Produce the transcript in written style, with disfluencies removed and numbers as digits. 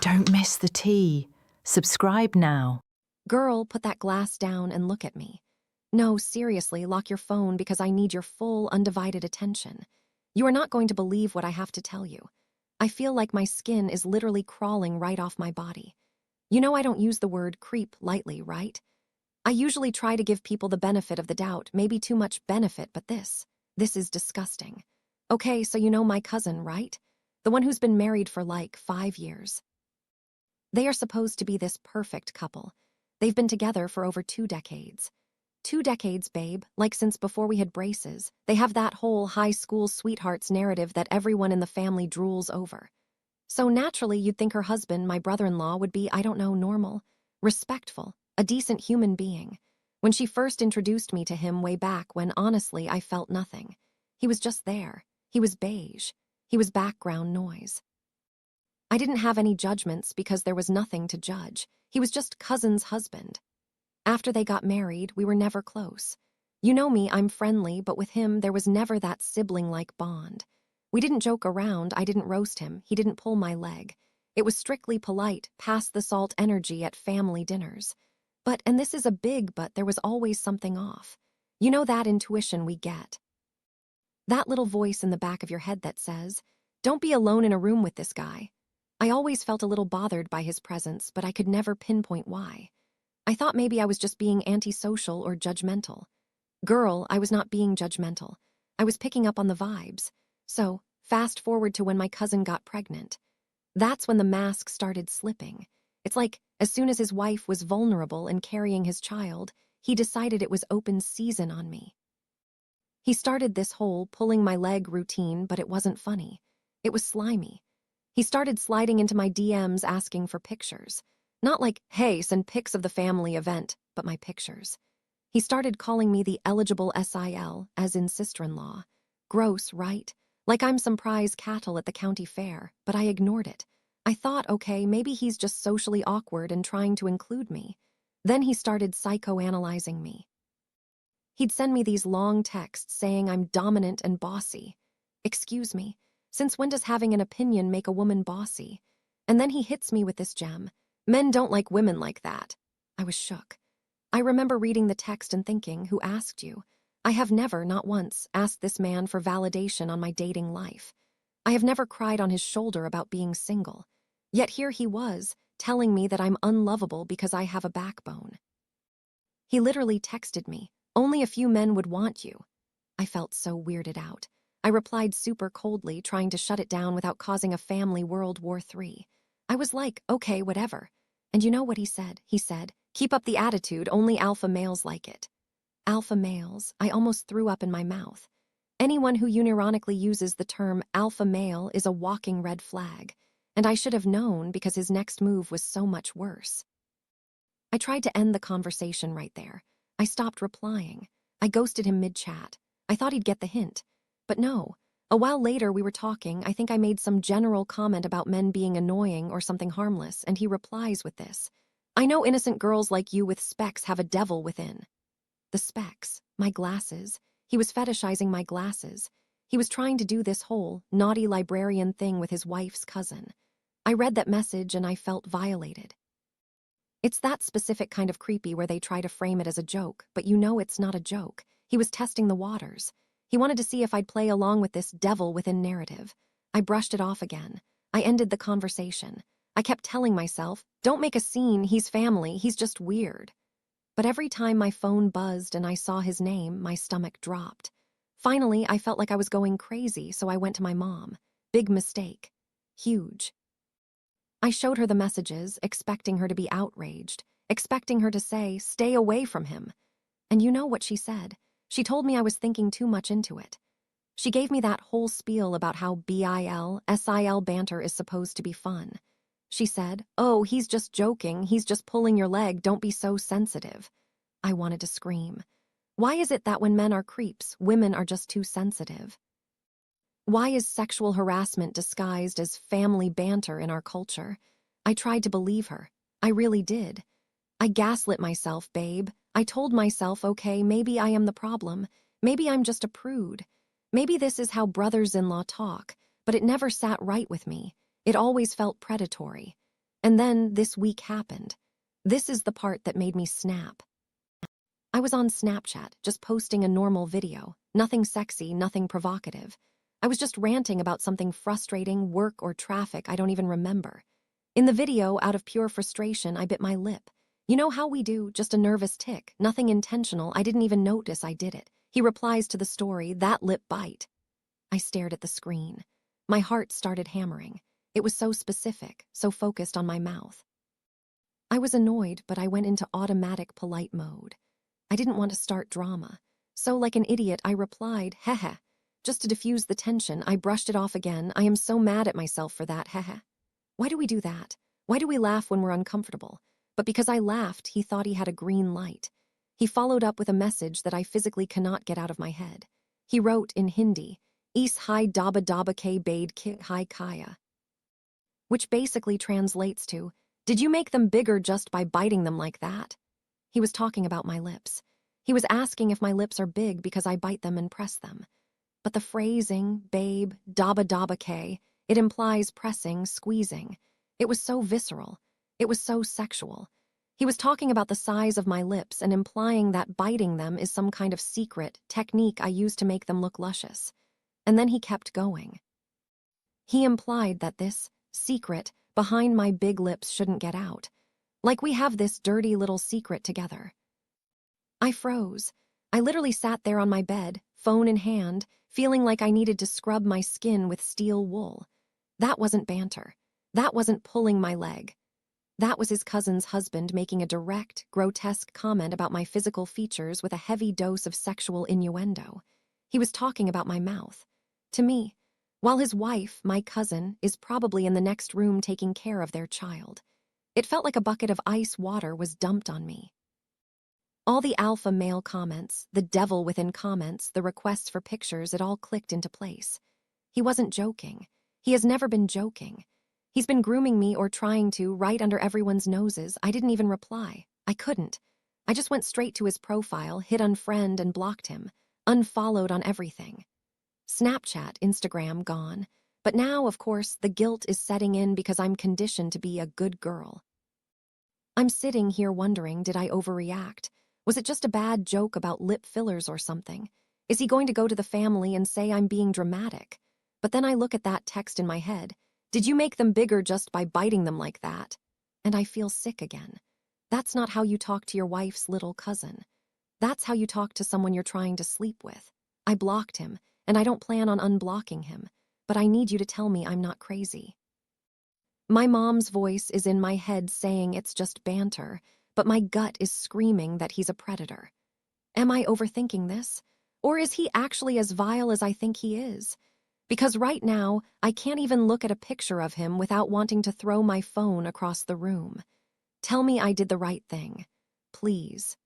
Don't miss the tea. Subscribe now. Girl, put that glass down and look at me. No, seriously, lock your phone because I need your full, undivided attention. You are not going to believe what I have to tell you. I feel like my skin is literally crawling right off my body. You know I don't use the word creep lightly, right? I usually try to give people the benefit of the doubt, maybe too much benefit, but this is disgusting. Okay, so you know my cousin, right? The one who's been married for like 5 years. They are supposed to be this perfect couple. They've been together for over 2 decades. 2 decades, babe, like since before we had braces. They have that whole high school sweethearts narrative that everyone in the family drools over. So naturally, you'd think her husband, my brother-in-law, would be, I don't know, normal, respectful, a decent human being. When she first introduced me to him way back when, honestly, I felt nothing. He was just there. He was beige. He was background noise. I didn't have any judgments because there was nothing to judge. He was just cousin's husband. After they got married, we were never close. You know me, I'm friendly, but with him, there was never that sibling-like bond. We didn't joke around, I didn't roast him, he didn't pull my leg. It was strictly polite, pass-the-salt energy at family dinners. But, and this is a big but, there was always something off. You know that intuition we get. That little voice in the back of your head that says, don't be alone in a room with this guy. I always felt a little bothered by his presence, but I could never pinpoint why. I thought maybe I was just being antisocial or judgmental. Girl, I was not being judgmental. I was picking up on the vibes. So, fast forward to when my cousin got pregnant. That's when the mask started slipping. It's like, as soon as his wife was vulnerable and carrying his child, he decided it was open season on me. He started this whole pulling my leg routine, but it wasn't funny. It was slimy. He started sliding into my DMs asking for pictures. Not like, hey, send pics of the family event, but my pictures. He started calling me the eligible SIL, as in sister-in-law. Gross, right? Like I'm some prize cattle at the county fair, but I ignored it. I thought, okay, maybe he's just socially awkward and trying to include me. Then he started psychoanalyzing me. He'd send me these long texts saying I'm dominant and bossy. Excuse me, since when does having an opinion make a woman bossy? And then he hits me with this gem. Men don't like women like that. I was shook. I remember reading the text and thinking, who asked you? I have never, not once, asked this man for validation on my dating life. I have never cried on his shoulder about being single. Yet here he was, telling me that I'm unlovable because I have a backbone. He literally texted me, only a few men would want you. I felt so weirded out. I replied super coldly, trying to shut it down without causing a family World War III. I was like, okay, whatever. And you know what he said? He said, keep up the attitude, only alpha males like it. Alpha males, I almost threw up in my mouth. Anyone who unironically uses the term alpha male is a walking red flag. And I should have known because his next move was so much worse. I tried to end the conversation right there. I stopped replying. I ghosted him mid-chat. I thought he'd get the hint. But no. A while later we were talking, I think I made some general comment about men being annoying or something harmless, and he replies with this. I know innocent girls like you with specs have a devil within. The specs, my glasses. He was fetishizing my glasses. He was trying to do this whole naughty librarian thing with his wife's cousin. I read that message and I felt violated. It's that specific kind of creepy where they try to frame it as a joke, but you know it's not a joke. He was testing the waters. He wanted to see if I'd play along with this devil within narrative. I brushed it off again. I ended the conversation. I kept telling myself, don't make a scene, he's family, he's just weird. But every time my phone buzzed and I saw his name, my stomach dropped. Finally, I felt like I was going crazy, so I went to my mom. Big mistake. Huge. I showed her the messages, expecting her to be outraged, expecting her to say, stay away from him. And you know what she said? She told me I was thinking too much into it. She gave me that whole spiel about how BIL, SIL banter is supposed to be fun. She said, oh, he's just joking, he's just pulling your leg, don't be so sensitive. I wanted to scream. Why is it that when men are creeps, women are just too sensitive? Why is sexual harassment disguised as family banter in our culture? I tried to believe her. I really did. I gaslit myself, babe. I told myself, okay, maybe I am the problem. Maybe I'm just a prude. Maybe this is how brothers-in-law talk, but it never sat right with me. It always felt predatory. And then this week happened. This is the part that made me snap. I was on Snapchat, just posting a normal video. Nothing sexy, nothing provocative. I was just ranting about something frustrating, work or traffic I don't even remember. In the video, out of pure frustration, I bit my lip. You know how we do, just a nervous tick, nothing intentional, I didn't even notice I did it. He replies to the story, that lip bite. I stared at the screen. My heart started hammering. It was so specific, so focused on my mouth. I was annoyed, but I went into automatic polite mode. I didn't want to start drama. So like an idiot, I replied, heh. Just to diffuse the tension, I brushed it off again. I am so mad at myself for that, heh. Why do we do that? Why do we laugh when we're uncomfortable? But because I laughed, he thought he had a green light. He followed up with a message that I physically cannot get out of my head. He wrote in Hindi, Is hai daba daba ke bade ki hai kaya, which basically translates to, did you make them bigger just by biting them like that? He was talking about my lips. He was asking if my lips are big because I bite them and press them. But the phrasing, babe, daba daba ke, it implies pressing, squeezing. It was so visceral. It was so sexual. He was talking about the size of my lips and implying that biting them is some kind of secret technique I use to make them look luscious. And then he kept going. He implied that this secret behind my big lips shouldn't get out. Like we have this dirty little secret together. I froze. I literally sat there on my bed, phone in hand, feeling like I needed to scrub my skin with steel wool. That wasn't banter. That wasn't pulling my leg. That was his cousin's husband making a direct, grotesque comment about my physical features with a heavy dose of sexual innuendo. He was talking about my mouth. To me, while his wife, my cousin, is probably in the next room taking care of their child. It felt like a bucket of ice water was dumped on me. All the alpha male comments, the devil within comments, the requests for pictures, it all clicked into place. He wasn't joking. He has never been joking. He's been grooming me or trying to, right under everyone's noses. I didn't even reply. I couldn't. I just went straight to his profile, hit unfriend and blocked him. Unfollowed on everything. Snapchat, Instagram, gone. But now, of course, the guilt is setting in because I'm conditioned to be a good girl. I'm sitting here wondering, did I overreact? Was it just a bad joke about lip fillers or something? Is he going to go to the family and say I'm being dramatic? But then I look at that text in my head. Did you make them bigger just by biting them like that? And I feel sick again. That's not how you talk to your wife's little cousin. That's how you talk to someone you're trying to sleep with. I blocked him, and I don't plan on unblocking him, but I need you to tell me I'm not crazy. My mom's voice is in my head saying it's just banter, but my gut is screaming that he's a predator. Am I overthinking this? Or is he actually as vile as I think he is? Because right now, I can't even look at a picture of him without wanting to throw my phone across the room. Tell me I did the right thing. Please.